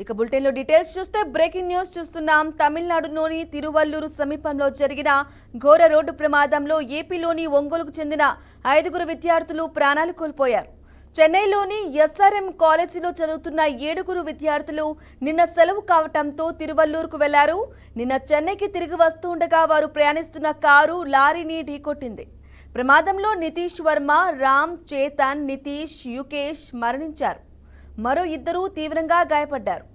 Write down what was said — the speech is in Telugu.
ఇక బులెటిన్లో డీటెయిల్స్ చూస్తే బ్రేకింగ్ న్యూస్ చూస్తున్నాం. తమిళనాడులోని తిరువల్లూరు సమీపంలో జరిగిన ఘోర రోడ్డు ప్రమాదంలో ఏపీలోని ఒంగోలుకు చెందిన 5 విద్యార్థులు ప్రాణాలు కోల్పోయారు. చెన్నైలోని ఎస్ఆర్ఎం కాలేజీలో చదువుతున్న 7 విద్యార్థులు నిన్న సెలవు కావడంతో తిరువల్లూరుకు వెళ్లారు. నిన్న చెన్నైకి తిరిగి వస్తుండగా వారు ప్రయాణిస్తున్న కారు లారీని ఢీకొట్టింది. ప్రమాదంలో నితీష్ వర్మ, రామ్, చేతన్, నితీష్, యుకేష్ మరణించారు. మరో 2 తీవ్రంగా గాయపడ్డారు.